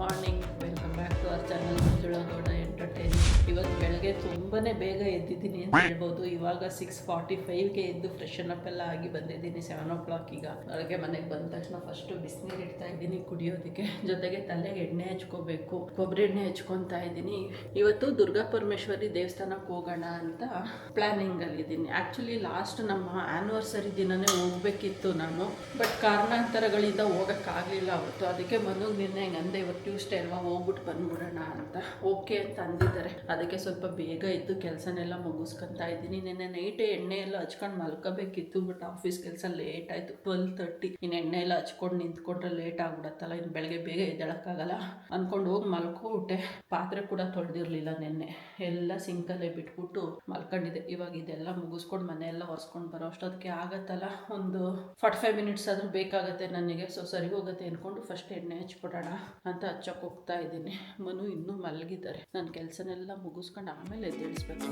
Morning, welcome back to our channel Manjula Gowda entertainment. ಇವತ್ತು ಬೆಳಗ್ಗೆ ತುಂಬಾ ಬೇಗ ಎದ್ದಿದ್ದೀನಿ ಅಂತ ಹೇಳ್ಬೋದು. ಇವಾಗ 6:45ಗೆ ಎದ್ದು ಫ್ರೆಶನ್ ಅಪ್ ಎಲ್ಲ ಆಗಿ ಬಂದಿದ್ದೀನಿ. 7 o'clock ಈಗ ಬೆಳಗ್ಗೆ ಮನೆಗೆ ಬಂದ ತಕ್ಷಣ ಫಸ್ಟು ಬಿಸಿನೀರು ಇಡ್ತಾ ಇದ್ದೀನಿ ಕುಡಿಯೋದಕ್ಕೆ. ಜೊತೆಗೆ ತಲೆಗೆ ಎಣ್ಣೆ ಹಚ್ಕೋಬೇಕು, ಕೊಬ್ಬರಿ ಎಣ್ಣೆ ಹಚ್ಕೊತಾ ಇದ್ದೀನಿ. ಇವತ್ತು ದುರ್ಗಾ ಪರಮೇಶ್ವರಿ ದೇವಸ್ಥಾನಕ್ಕೆ ಹೋಗೋಣ ಅಂತ ಪ್ಲಾನಿಂಗ್ ಅಲ್ಲಿದ್ದೀನಿ. ಆ್ಯಕ್ಚುಲಿ ಲಾಸ್ಟ್ ನಮ್ಮ ಆ್ಯನಿವರ್ಸರಿ ದಿನನೇ ಹೋಗ್ಬೇಕಿತ್ತು ನಾನು, ಬಟ್ ಕಾರಣಾಂತರಗಳಿಂದ ಹೋಗೋಕ್ಕಾಗಲಿಲ್ಲ ಅವತ್ತು. ಅದಕ್ಕೆ ಮನೆಗೆ ನಿನ್ನೆ ಅಂದೆ ಇವತ್ತು ಟ್ಯೂಸ್ಡೇ ಅಲ್ವಾ, ಹೋಗ್ಬಿಟ್ಟು ಬಂದ್ಬಿಡೋಣ ಅಂತ. ಓಕೆ ಅಂತ ಅಂದಿದ್ದಾರೆ. ಅದಕ್ಕೆ ಸ್ವಲ್ಪ ಬೇಗ ಇದ್ದು ಕೆಲಸನೆಲ್ಲ ಮುಗಿಸ್ಕೊತಾ ಇದ್ದೀನಿ. ನಿನ್ನೆ ನೈಟೇ ಎಣ್ಣೆ ಎಲ್ಲ ಹಚ್ಕೊಂಡು ಮಲ್ಕೋಬೇಕಿತ್ತು, ಬಟ್ ಆಫೀಸ್ ಕೆಲಸ ಲೇಟ್ ಆಯಿತು. 12:30. ಇನ್ನು ಎಣ್ಣೆ ಎಲ್ಲ ಹಚ್ಕೊಂಡು ನಿಂತ್ಕೊಂಡ್ರೆ ಲೇಟ್ ಆಗ್ಬಿಡತ್ತಲ್ಲ, ಇನ್ನು ಬೆಳಗ್ಗೆ ಬೇಗ ಎದ್ದೇಳಕ್ಕಾಗಲ್ಲ ಅಂದ್ಕೊಂಡು ಹೋಗಿ ಮಲ್ಕೊಬಿಟ್ಟೆ. ಪಾತ್ರೆ ಕೂಡ ತೊಳೆದಿರಲಿಲ್ಲ ನಿನ್ನೆ, ಎಲ್ಲ ಸಿಂಕಲ್ಲೇ ಬಿಟ್ಬಿಟ್ಟು ಮಲ್ಕೊಂಡಿದ್ದೆ. ಇವಾಗ ಇದೆಲ್ಲ ಮುಗಿಸ್ಕೊಂಡು ಮನೆಯೆಲ್ಲ ಒರೆಸ್ಕೊಂಡು ಬರೋ ಅಷ್ಟೊತ್ತಿಗೆ ಆಗತ್ತಲ್ಲ, ಒಂದು 45 ಮಿನಿಟ್ಸ್ ಆದರೂ ಬೇಕಾಗತ್ತೆ ನನಗೆ. ಸೊ ಸರಿ ಹೋಗುತ್ತೆ ಅಂದ್ಕೊಂಡು ಫಸ್ಟ್ ಎಣ್ಣೆ ಹಚ್ಬಿಡೋಣ ಅಂತ ಹಚ್ಚಕ್ಕೆ ಹೋಗ್ತಾ ಇದ್ದೀನಿ. ಮನು ಇನ್ನೂ ಮಲಗಿದ್ದಾರೆ. ನನ್ನ ಕೆಲಸನೆಲ್ಲ ಮುಗಿಸ್ಕೊಂಡು ಆಮೇಲೆ ಎದ್ದೇಳಿಸ್ಬೇಕು.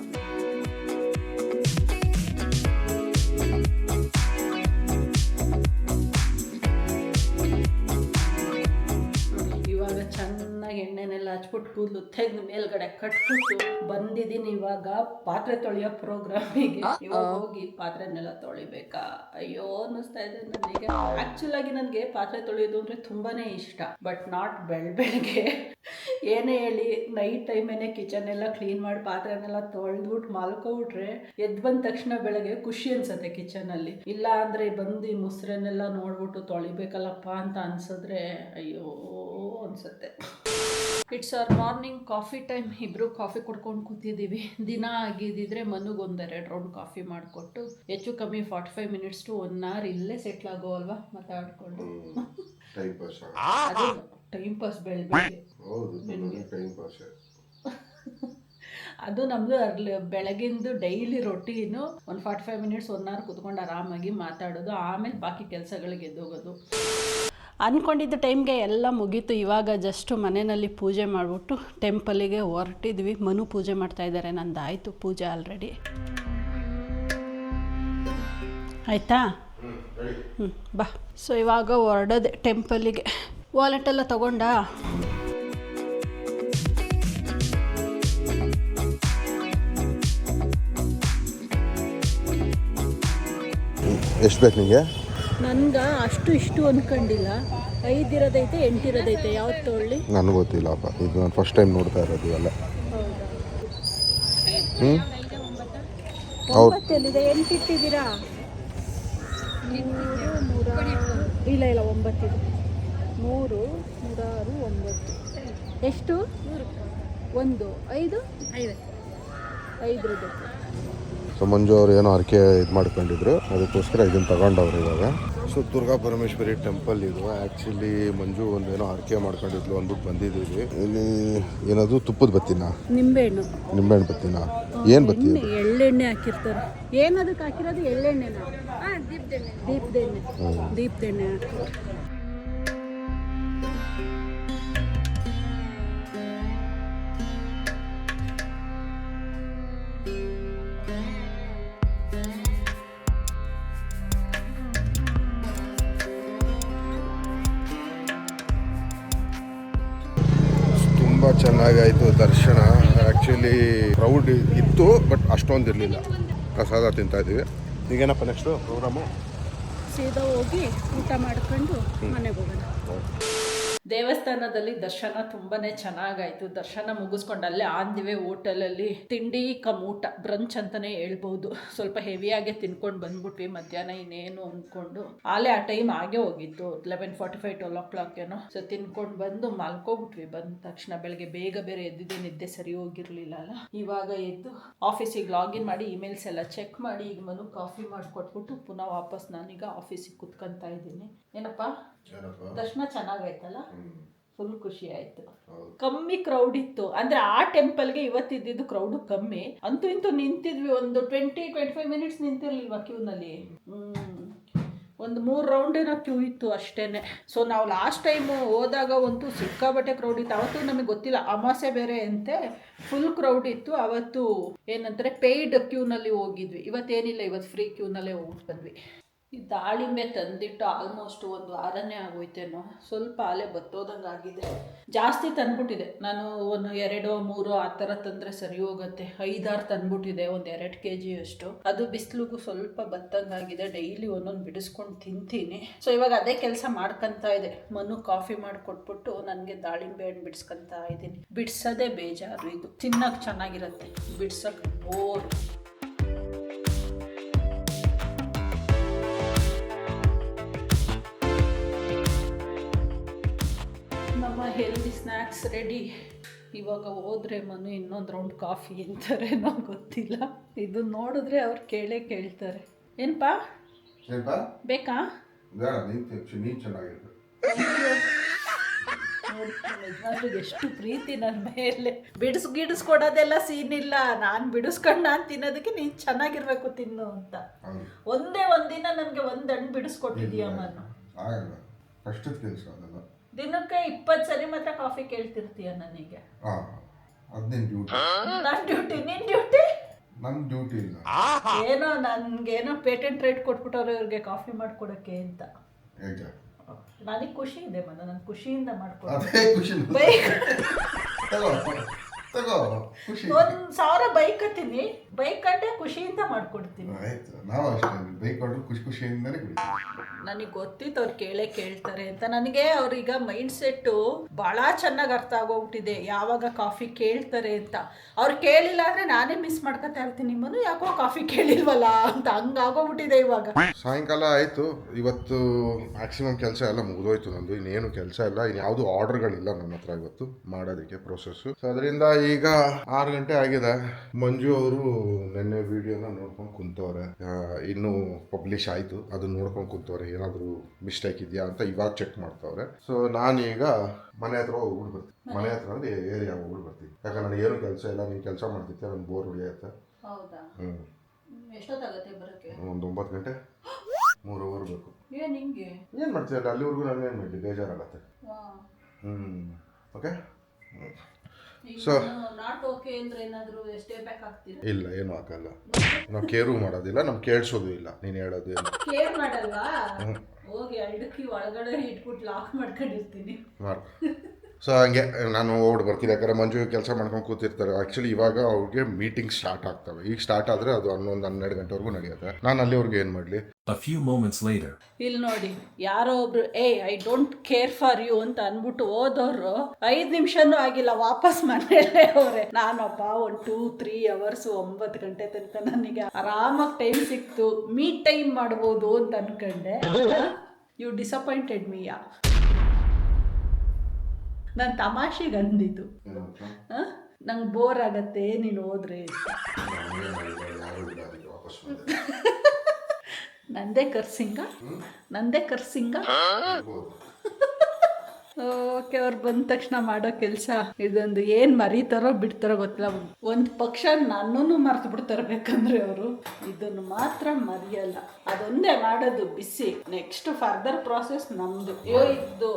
ಇವಾಗ ಚೆನ್ನಾಗಿ ಎಣ್ಣೆನೆಲ್ಲ ಹಚ್ಬಿಟ್ಟು ಕೂದಲು ತೆಗೆದು ಮೇಲ್ಗಡೆ ಕಟ್ಬಿಟ್ಟು ಬಂದಿದ್ದೀನಿ. ಇವಾಗ ಪಾತ್ರೆ ತೊಳೆಯೋ ಪ್ರೋಗ್ರಾಮಿಗೆ. ಇವಾಗ ಹೋಗಿ ಪಾತ್ರೆನೆಲ್ಲ ತೊಳಿಬೇಕಾ ಅಯ್ಯೋ ಅನ್ನಿಸ್ತಾ ಇದೆ ನನಗೆ. ಆ್ಯಕ್ಚುಲ್ ಆಗಿ ನನಗೆ ಪಾತ್ರೆ ತೊಳೆಯೋದು ಅಂದರೆ ತುಂಬಾ ಇಷ್ಟ, ಬಟ್ ನಾಟ್ ಬೆಳಗ್ಗೆ. ಏನೇ ಹೇಳಿ ನೈಟ್ ಟೈಮೇನೆ ಕಿಚನ್ ಎಲ್ಲ ಕ್ಲೀನ್ ಮಾಡಿ ಪಾತ್ರೆನೆಲ್ಲ ತೊಳೆದ್ಬಿಟ್ಟು ಮಲ್ಕೊಬಿಟ್ರೆ ಎದ್ದು ಬಂದ ತಕ್ಷಣ ಬೆಳಗ್ಗೆ ಖುಷಿ ಅನ್ಸುತ್ತೆ ಕಿಚನಲ್ಲಿ. ಇಲ್ಲ ಅಂದರೆ ಬಂದು ಈ ಮುಸ್ರೆನೆಲ್ಲ ನೋಡ್ಬಿಟ್ಟು ತೊಳಿಬೇಕಲ್ಲಪ್ಪ ಅಂತ ಅನ್ಸಿದ್ರೆ ಅಯ್ಯೋ ಅನ್ಸುತ್ತೆ. It's hour morning coffee time. ಇಬ್ರು ಕಾಫಿ ಕುಡ್ಕೊಂಡು ಕೂತಿದ್ದೀವಿ. ದಿನ ಆಗಿದ್ದಿದ್ರೆ ಮನುಗೆ 1-2 ರೌಂಡ್ ಕಾಫಿ ಮಾಡಿಕೊಟ್ಟು ಹೆಚ್ಚು ಕಮ್ಮಿ 45 ಮಿನಿಟ್ಸ್ ಟು 1 hour ಇಲ್ಲೇ ಸೆಟ್ಲ್ ಆಗೋ ಅಲ್ವಾ ಮಾತಾಡ್ಕೊಂಡು. ಅದು ಟೈಮ್ ಪಾಸ್ ಬೆಳಗ್ಗೆ. ಅದು ನಮ್ಮದು ಬೆಳಗಿಂದು ಡೈಲಿ ರೊಟೀನು. ಒಂದು 45 ಮಿನಿಟ್ಸ್ 1 hour ಕುತ್ಕೊಂಡು ಆರಾಮಾಗಿ ಮಾತಾಡೋದು, ಆಮೇಲೆ ಬಾಕಿ ಕೆಲಸಗಳಿಗೆ ಎದ್ದೋಗೋದು. ಅಂದ್ಕೊಂಡಿದ್ದ ಟೈಮ್ಗೆ ಎಲ್ಲ ಮುಗೀತು. ಇವಾಗ ಜಸ್ಟ್ ಮನೆಯಲ್ಲಿ ಪೂಜೆ ಮಾಡಿಬಿಟ್ಟು ಟೆಂಪಲಿಗೆ ಹೊರಟಿದ್ವಿ. ಮನು ಪೂಜೆ ಮಾಡ್ತಾ ಇದ್ದಾರೆ. ನಂದಾಯಿತು ಪೂಜೆ ಆಲ್ರೆಡಿ. ಆಯಿತಾ? ಬಾ. ಸೊ ಇವಾಗ ಹೊರಡೋದೆ ಟೆಂಪಲಿಗೆ. ವಾಲೆಟೆಲ್ಲ ತಗೊಂಡ? ಎಷ್ಟು ಬೇಕು ನಿಮಗೆ? ನನ್ಗೆ ಅಷ್ಟು ಇಷ್ಟು ಅಂದ್ಕೊಂಡಿಲ್ಲ. 5 ಇರೋದೈತೆ, 8 ಇರೋದೈತೆ, ಯಾವ್ದು ತೊಗೊಳ್ಳಿ? ನನಗೆ ಗೊತ್ತಿಲ್ಲಪ್ಪ, ಇದು ನಾನು ಫಸ್ಟ್ ಟೈಮ್ ನೋಡ್ತಾ ಇರೋದು ಇವೆಲ್ಲ. ಹೌದಾ? 9 8 ಇಟ್ಟಿದ್ದೀರಾ? ಇಲ್ಲ 9 ಇದೆ. 3 3 6 9 ಎಷ್ಟು? 1 5 5 ಸೊ ಮಂಜು ಅವ್ರು ಏನೋ ಅರ್ಕೆ ಇದು ಮಾಡ್ಕೊಂಡಿದ್ರು, ಅದಕ್ಕೋಸ್ಕರ ಇದನ್ನು ತಗೊಂಡವ್ರು ಇವಾಗ. ಸೊ ದುರ್ಗಾ ಪರಮೇಶ್ವರಿ ಟೆಂಪಲ್ ಇದು. ಆ್ಯಕ್ಚುಲಿ ಮಂಜು ಒಂದೇನೋ ಅರ್ಕೆ ಮಾಡ್ಕೊಂಡಿದ್ಲು ಅಂದ್ಬಿಟ್ಟು ಬಂದಿದ್ದೀವಿ. ಇಲ್ಲಿ ಏನದು ತುಪ್ಪದ ಬತ್ತಿನ? ನಿಂಬೆಹಣ್ಣು ಬತ್ತಿನ? ಏನು ಬತ್ತಿ? ಎಳ್ಳೆಣ್ಣೆ ಹಾಕಿರ್ತಾರೆ. ಏನದಕ್ಕೆ ಹಾಕಿರೋದು? ಎಳ್ಳೆಣ್ಣೆನ? ದೀಪದೆಣ್ಣೆ. ತುಂಬ ಚೆನ್ನಾಗಾಯಿತು ದರ್ಶನ. ಆ್ಯಕ್ಚುಲಿ ಕ್ರೌಡ್ ಇತ್ತು, ಬಟ್ ಅಷ್ಟೊಂದು ಇರಲಿಲ್ಲ. ಪ್ರಸಾದ ತಿಂತಾ ಇದ್ದೀವಿ. ಈಗೇನಪ್ಪ ನೆಕ್ಸ್ಟು ಪ್ರೋಗ್ರಾಮು? ಸೀದಾ ಹೋಗಿ ಊಟ ಮಾಡ್ಕೊಂಡು ಮನೆಗೆ ಹೋಗೋಣ. ದೇವಸ್ಥಾನದಲ್ಲಿ ದರ್ಶನ ತುಂಬಾನೇ ಚೆನ್ನಾಗಾಯ್ತು. ದರ್ಶನ ಮುಗಿಸ್ಕೊಂಡು ಅಲ್ಲೇ ಆನ್ ದಿ ವೇ ಹೋಟೆಲಲ್ಲಿ ತಿಂಡಿ ಊಟ, ಬ್ರಂಚ್ ಅಂತಾನೆ ಹೇಳ್ಬೋದು. ಸ್ವಲ್ಪ ಹೆವಿಯಾಗೆ ತಿನ್ಕೊಂಡು ಬಂದ್ಬಿಟ್ವಿ ಮಧ್ಯಾಹ್ನ. ಇನ್ನೇನು ಅಂದ್ಕೊಂಡು ಅಲ್ಲೇ ಆ ಟೈಮ್ ಆಗೇ ಹೋಗಿತ್ತು, 11:45 12 o'clock ಏನೋ. ಸೊ ತಿನ್ಕೊಂಡು ಬಂದು ಮಲ್ಕೊಬಿಟ್ವಿ. ಬಂದ ತಕ್ಷಣ ಬೆಳಗ್ಗೆ ಬೇಗ ಬೇರೆ ಎದ್ದಿದ್ದೆ, ನಿದ್ದೆ ಸರಿ ಹೋಗಿರ್ಲಿಲ್ಲ ಅಲ್ಲ. ಇವಾಗ ಎದ್ದು ಆಫೀಸಿಗೆ ಲಾಗಿನ್ ಮಾಡಿ ಇಮೇಲ್ಸ್ ಎಲ್ಲ ಚೆಕ್ ಮಾಡಿ ಈಗ ಮನು ಕಾಫಿ ಮಾಡಿಕೊಟ್ಬಿಟ್ಟು ಪುನಃ ವಾಪಸ್ ನಾನೀಗ ಆಫೀಸಿಗೆ ಕುತ್ಕೊಂತಾ ಇದ್ದೀನಿ. ಏನಪ್ಪ ದರ್ಶನ ಚೆನ್ನಾಗಾಯ್ತಲ್ಲ? ಫುಲ್ ಖುಷಿ ಆಯ್ತು. ಕಮ್ಮಿ ಕ್ರೌಡ್ ಇತ್ತು ಅಂದ್ರೆ ಆ ಟೆಂಪಲ್ಗೆ ಇವತ್ತಿದ್ದು ಕ್ರೌಡ್ ಕಮ್ಮಿ. ಅಂತೂ ಇಂತೂ ನಿಂತಿದ್ವಿ, ಒಂದು 20-25 ಮಿನಿಟ್ಸ್ ನಿಂತಿರ್ಲಿಲ್ವಾ ಕ್ಯೂನಲ್ಲಿ. ಒಂದು 3 ರೌಂಡ್ ಏನೋ ಕ್ಯೂ ಇತ್ತು ಅಷ್ಟೇನೆ. ಸೊ ನಾವು ಲಾಸ್ಟ್ ಟೈಮು ಹೋದಾಗ ಅಂತೂ ಸಿಕ್ಕಾಬಟ್ಟೆ ಕ್ರೌಡ್ ಇತ್ತು. ಅವತ್ತು ನಮಗೆ ಗೊತ್ತಿಲ್ಲ, ಅಮಾಸೆ ಬೇರೆ ಅಂತೆ, ಫುಲ್ ಕ್ರೌಡ್ ಇತ್ತು. ಅವತ್ತು ಏನಂತಾರೆ ಪೇಯ್ಡ್ ಕ್ಯೂನಲ್ಲಿ ಹೋಗಿದ್ವಿ. ಇವತ್ತೇನಿಲ್ಲ, ಇವತ್ತು ಫ್ರೀ ಕ್ಯೂನಲ್ಲೇ ಹೋಗ್ಬಿಟ್ಟು ಬಂದ್ವಿ. ಈ ದಾಳಿಂಬೆ ತಂದಿಟ್ಟು ಆಲ್ಮೋಸ್ಟ್ ಒಂದು ವಾರನೇ ಆಗೋಯ್ತೇನೋ, ಸ್ವಲ್ಪ ಆಲೆ ಬತ್ತೋದಂಗೆ ಆಗಿದೆ. ಜಾಸ್ತಿ ತಂದ್ಬಿಟ್ಟಿದೆ ನಾನು, ಒಂದು 2-3 ಆ ಥರ ತಂದರೆ ಸರಿ ಹೋಗುತ್ತೆ. 5-6 ತಂದ್ಬಿಟ್ಟಿದೆ, ಒಂದು 2 kg ಅಷ್ಟು. ಅದು ಬಿಸಿಲಿಗೂ ಸ್ವಲ್ಪ ಬತ್ತಂಗಾಗಿದೆ. ಡೈಲಿ ಒಂದೊಂದು ಬಿಡಿಸ್ಕೊಂಡು ತಿಂತೀನಿ. ಸೊ ಇವಾಗ ಅದೇ ಕೆಲಸ ಮಾಡ್ಕೊತಾ ಇದೆ. ಮನು ಕಾಫಿ ಮಾಡಿಕೊಟ್ಬಿಟ್ಟು ನನಗೆ ದಾಳಿಂಬೆ ಹಣ್ಣು ಬಿಡಿಸ್ಕೊತಾ ಇದ್ದೀನಿ. ಬಿಡಿಸೋದೇ ಬೇಜಾರು, ಇದು ತಿನ್ನೋಕೆ ಚೆನ್ನಾಗಿರುತ್ತೆ, ಬಿಡ್ಸೋಕೆ ಬೋರ್. ನಮ್ಮ ಹೆಲ್ದಿ ಸ್ನ್ಯಾಕ್ಸ್ ರೆಡಿ. ಇವಾಗ ಹೋದ್ರೆ ಮನು ಇನ್ನೊಂದು ರೌಂಡ್ ಕಾಫಿ ಅಂತಾರೇನೋ ಗೊತ್ತಿಲ್ಲ. ಇದು ನೋಡಿದ್ರೆ ಅವ್ರು ಕೇಳ್ತಾರೆ. ಏನಪ್ಪಾ ಬೇಕಾ? ನೋಡಿ ಎಷ್ಟು ಪ್ರೀತಿ ನನ್ನ ಮೇಲೆ. ಗಿಡಿಸ್ಕೊಡೋದೆಲ್ಲ ಸೀನ್ ಇಲ್ಲ. ನಾನು ಬಿಡಿಸ್ಕೊಂಡು ನಾನು ತಿನ್ನೋದಕ್ಕೆ ನೀನು ಚೆನ್ನಾಗಿರ್ಬೇಕು ತಿನ್ನು ಅಂತ. ಒಂದೇ ಒಂದಿನ ನನಗೆ ಒಂದು ಹಣ್ಣು ಬಿಡಿಸ್ಕೊಟ್ಟಿದೀಯ ಮನು. ದಿನಕ್ಕೆ 20 ಸರಿ ಮಾತ್ರ ಕಾಫಿ ಕೇಳ್ತಿರ್ತೀಯ ನನಗೆ. ನನ್ನ ಡ್ಯೂಟಿ, ನಿನ್ ಡ್ಯೂಟಿ? ನನ್ನ ಡ್ಯೂಟಿ ಇಲ್ಲ. ಏನೋ ನನ್ಗೇನೋ ಪೇಟೆಂಟ್ ರೈಟ್ ಕೊಟ್ಬಿಟ್ಟವ್ರೆ ಇವ್ರಿಗೆ ಕಾಫಿ ಮಾಡ್ಕೊಡಕ್ಕೆ ಅಂತ. ನನಗೆ ಖುಷಿ ಇದೆ ಮನ, ನಾನು ಖುಷಿಯಿಂದ ಮಾಡ್ಕೊಡ್ತೀನಿ. ಒಂದು 1000 ಬೈಕ್ ಹತ್ತೀನಿ, ಬೈಕ್ ಕಂಡೆ ಖುಷಿಯಿಂದ ಮಾಡ್ಕೊಡ್ತೀನಿ. ನನಗೆ ಗೊತ್ತಿತ್ತು ಅವ್ರು ಕೇಳ್ತಾರೆ ಅಂತ. ನನಗೆ ಅವ್ರೀಗ ಮೈಂಡ್ ಸೆಟ್ಟು ಭಾಳ ಚೆನ್ನಾಗಿ ಅರ್ಥ ಆಗೋಗ್ಬಿಟ್ಟಿದೆ, ಯಾವಾಗ ಕಾಫಿ ಕೇಳ್ತಾರೆ ಅಂತ. ಅವ್ರು ಕೇಳಿಲ್ಲ ಅಂದರೆ ನಾನೇ ಮಿಸ್ ಮಾಡ್ಕೊತಾ ಇರ್ತೀನಿ. ಮನು ಯಾಕೋ ಕಾಫಿ ಕೇಳಿಲ್ವಲ್ಲ ಅಂತ ಹಂಗಾಗೋಗ್ಬಿಟ್ಟಿದೆ ಇವಾಗ. ಸಾಯಂಕಾಲ ಆಯಿತು. ಇವತ್ತು ಮ್ಯಾಕ್ಸಿಮಮ್ ಕೆಲಸ ಎಲ್ಲ ಮುಗಿದೋಯ್ತು ನಂದು. ಇನ್ನೇನು ಕೆಲಸ ಇಲ್ಲ, ಇನ್ಯಾವುದು ಆರ್ಡರ್ಗಳಿಲ್ಲ ನನ್ನ ಹತ್ರ ಇವತ್ತು ಮಾಡೋದಕ್ಕೆ ಪ್ರೋಸೆಸ್ಸು. ಸೊ ಅದರಿಂದ ಈಗ 6 ಗಂಟೆ ಆಗಿದೆ. ಮಂಜು ಅವರು ನೆನ್ನೆ ವಿಡಿಯೋನ ನೋಡ್ಕೊಂಡು ಕುಂತವ್ರೆ. ಇನ್ನೂ ಪಬ್ಲಿಷ್ ಆಯಿತು, ಅದನ್ನ ನೋಡ್ಕೊಂಡು ಕುಂತವ್ರೆ. ಏನಾದರೂ ಮಿಸ್ಟೇಕ್ ಇದೆಯಾ ಅಂತ ಇವಾಗ ಚೆಕ್ ಮಾಡ್ತವ್ರೆ. ಸೊ ನಾನೀಗ ಮನೆ ಹತ್ರ ಹೋಗ್ಬಿಟ್ಟು ಬರ್ತೀನಿ. ಮನೆ ಹತ್ರ ಅಂದರೆ ಏರಿಯಾ ಹೋಗ್ಬಿಟ್ಟು ಬರ್ತೀನಿ. ಯಾಕಂದ್ರೆ ನನಗೆ ಏನು ಕೆಲಸ ಇಲ್ಲ, ನೀನು ಕೆಲಸ ಮಾಡ್ತಿದ್ದೆ, ನನಗೆ ಬೋರ್ ಹೊಡಿಯುತ್ತೆ. ಎಷ್ಟೊತ್ತಾಗುತ್ತೆ ಬರೋಕ್ಕೆ? ಒಂದು 9 ಗಂಟೆ 3 ಅವರ್ ಬೇಕು. ಏನು ಮಾಡ್ತೀಯಲ್ಲ ಅಲ್ಲಿವರೆಗೂ ನಾನು ಏನು ಮಾಡಲಿ, ಬೇಜಾರಾಗತ್ತೆ. ಓಕೆ. ಸೊ ಇಲ್ಲ, ಏನು ಆಗಲ್ಲ. ನಾವು ಕೇರು ಮಾಡೋದಿಲ್ಲ, ನಾವು ಕೇಳಿಸೋದು ಇಲ್ಲ. ನೀನು ಹೇಳೋದು ಕೇರ್ ಮಾಡಲ್ವಾ? ಹೋಗಿ ಅಡ್ಡಕ್ಕಿ ಒಳಗಡೆ ಇಟ್ಬಿಟ್ಟು ಲಾಕ್ ಮಾಡ್ಕೊಂಡಿರ್ತೀನಿ. ಸೊ ಹಂಗೆ ನಾನು ಹೋಗ್ಬಿಟ್ಟು ಬರ್ತೀನಿ. ಯಾಕಂದರೆ ಮಂಜು ಕೆಲಸ ಮಾಡ್ಕೊಂಡು ಕೂತಿರ್ತಾರೆ. ಆ್ಯಕ್ಚುಲಿ ಇವಾಗ ಅವ್ರಿಗೆ ಮೀಟಿಂಗ್ ಸ್ಟಾರ್ಟ್ ಆಗ್ತವೆ. ಈಗ ಸ್ಟಾರ್ಟ್ ಆದರೆ ಅದು 11-12 ಗಂಟೆವರೆಗೂ ನಡೆಯುತ್ತೆ. ನಾನು ಅಲ್ಲಿವರೆಗೂ ಏನು ಮಾಡಲಿ? ಇಲ್ಲಿ ನೋಡಿ, ಯಾರೋ ಒಬ್ರು I don't care for you ಅಂತ ಅಂದ್ಬಿಟ್ಟು ಹೋದವ್ರು 5 ನಿಮಿಷನೂ ಆಗಿಲ್ಲ, ವಾಪಸ್ ಮನೆಯಲ್ಲೇ ಅವರೇ. ನಾನೊಬ್ಬ 1-2-3 ಅವರ್ಸ್ 9 ಗಂಟೆ ತನಕ ನನಗೆ ಆರಾಮಾಗಿ ಟೈಮ್ ಸಿಕ್ತು, ಮೀಟ್ ಟೈಮ್ ಮಾಡ್ಬೋದು ಅಂತ ಅನ್ಕೊಂಡೆ. You disappointed me. ನಾನು ತಮಾಷೆಗೆ ಅಂದಿದ್ದು, ನಂಗೆ ಬೋರ್ ಆಗತ್ತೆ ನೀನು ಹೋದ್ರೆ. ನಂದೇ ಕರ್ಸಿಂಗ. ಓಕೆ, ಅವ್ರು ಬಂದ ತಕ್ಷಣ ಮಾಡೋ ಕೆಲಸ ಇದೊಂದು. ಏನು ಮರಿತಾರೋ ಬಿಡ್ತಾರೋ ಗೊತ್ತಿಲ್ಲ. ಒಂದು ಪಕ್ಷ ನನ್ನನ್ನು ಮರ್ತು ಬಿಡ್ತಾರೆ ಬೇಕಂದ್ರೆ ಅವರು. ಇದನ್ನು ಮಾತ್ರ ಮರೆಯಲ್ಲ. ಅದೊಂದೇ ಮಾಡೋದು ಬಿಸಿ. ನೆಕ್ಸ್ಟ್ ಫರ್ದರ್ ಪ್ರಾಸೆಸ್ ನಮ್ಮದು. ಇದ್ದು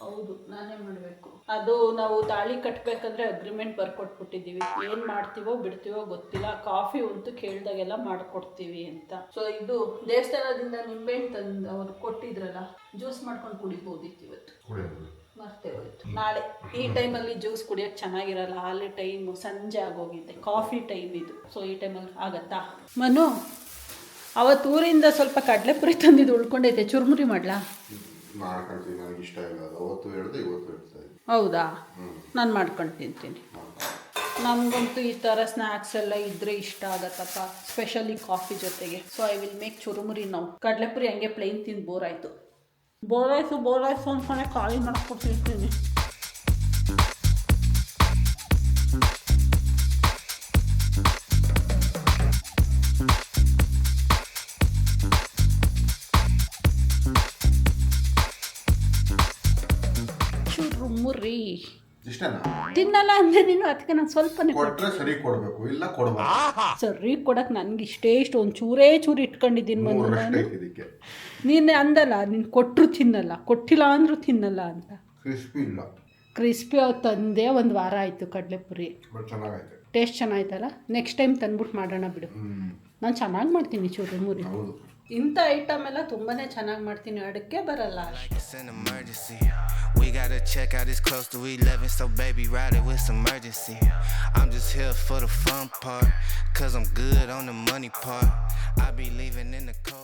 ಹೌದು, ನಾನೇ ಮಾಡಬೇಕು. ಅದು ನಾವು ತಾಳಿ ಕಟ್ಟಬೇಕಂದ್ರೆ ಅಗ್ರಿಮೆಂಟ್ ಬರ್ಕೊಟ್ಬಿಟ್ಟಿದ್ದೀವಿ. ಏನು ಮಾಡ್ತೀವೋ ಬಿಡ್ತೀವೋ ಗೊತ್ತಿಲ್ಲ. ಕಾಫಿ ಅಂತೂ ಕೇಳ್ದಾಗೆಲ್ಲ ಮಾಡಿಕೊಡ್ತೀವಿ ಅಂತ. ಸೊ ಇದು ದೇವಸ್ಥಾನದಿಂದ ನಿಂಬೆಹಣ್ಣು ತಂದು ಅವ್ರು ಕೊಟ್ಟಿದ್ರಲ್ಲ, ಜ್ಯೂಸ್ ಮಾಡ್ಕೊಂಡು ಕುಡಿಬೋದಿತ್ತು. ಇವತ್ತು ಮರ್ತೇ ಹೋಯ್ತು. ನಾಳೆ ಈ ಟೈಮಲ್ಲಿ ಜ್ಯೂಸ್ ಕುಡಿಯೋಕ್ಕೆ ಚೆನ್ನಾಗಿರಲ್ಲ. ಅಲ್ಲಿ ಟೈಮು ಸಂಜೆ ಆಗೋಗಿದೆ, ಕಾಫಿ ಟೈಮ್ ಇದು. ಸೊ ಈ ಟೈಮಲ್ಲಿ ಆಗತ್ತಾ? ಮನು, ಅವತ್ತು ಊರಿಂದ ಸ್ವಲ್ಪ ಕಡಲೆಪುರಿ ತಂದಿದ್ದು ಉಳ್ಕೊಂಡೈತೆ, ಚುರುಮುರಿ ಮಾಡ್ಲಾ? ಮಾಡ್ಕೊಳ್ತೀನಿ, ನನಗೆ ಇಷ್ಟ ಇಲ್ಲ. ಅವತ್ತು ಹೇಳಿದೆ, ಇವತ್ತು ಹೇಳ್ತಾ ಇದ್ದೀನಿ. ಹೌದಾ? ನಾನು ಮಾಡ್ಕೊಂಡು ತಿಂತೀನಿ. ನಮಗಂತೂ ಈ ಥರ ಸ್ನ್ಯಾಕ್ಸ್ ಎಲ್ಲ ಇದ್ದರೆ ಇಷ್ಟ ಆಗತ್ತಪ್ಪ, ಸ್ಪೆಷಲಿ ಕಾಫಿ ಜೊತೆಗೆ. ಸೊ ಐ ವಿಲ್ ಮೇಕ್ ಚುರುಮುರಿ ನಾವು. ಕಡಲೆಪುರಿ ಹಂಗೆ ಪ್ಲೈನ್ ತಿಂದು ಬೋರ್ ಆಯಿತು ಅಂದ್ಕೊಂಡೆ ಖಾಲಿ ಮಾಡಿಸ್ಕೊಟ್ಟಿರ್ತೀನಿ. ಚುರುಮುರಿ ತಿನ್ನಲ್ಲ ಅಂದ್ರೆ ನೀನು, ಅದಕ್ಕೆ ನಾನು ಸ್ವಲ್ಪನೇ ಕೊಟ್ಟರೆ ಸರಿ ಕೊಡಬೇಕು, ಇಲ್ಲ ಕೊಡಬೇಕು. ಸರಿ ಕೊಡಕ್ಕೆ ನನಗೆ ಇಷ್ಟು ಒಂದು ಚೂರೇ ಚೂರು ಇಟ್ಕೊಂಡಿದ್ದೀನಿ ಮನು. ನೀನು ಅಂದಲ್ಲ, ನೀನು ಕೊಟ್ಟರು ತಿನ್ನಲ್ಲ, ಕೊಟ್ಟಿಲ್ಲ ಅಂದರೂ ತಿನ್ನಲ್ಲ ಅಂತ. ಕ್ರಿಸ್ಪಿ ಅವ್ರು ತಂದೆ 1 ವಾರ ಆಯಿತು ಕಡಲೆಪುರಿ. ಟೇಸ್ಟ್ ಚೆನ್ನಾಯ್ತಲ್ಲ? ನೆಕ್ಸ್ಟ್ ಟೈಮ್ ತಂದ್ಬಿಟ್ಟು ಮಾಡೋಣ ಬಿಡು. ನಾನು ಚೆನ್ನಾಗಿ ಮಾಡ್ತೀನಿ ಚುರುಮುರಿ. ಇಂಥ ಐಟಮ್ ಎಲ್ಲ ತುಂಬಾನೇ ಚೆನ್ನಾಗಿ ಮಾಡ್ತೀನಿ, ಅಡುಗೆ ಬರಲ್ಲ ಅಷ್ಟೇ. Like it's an emergency. We gotta check out, it's close to 11, so baby ride it with some urgency. I'm just here for the fun part, cause I'm good on the money part. I be leaving in the cold.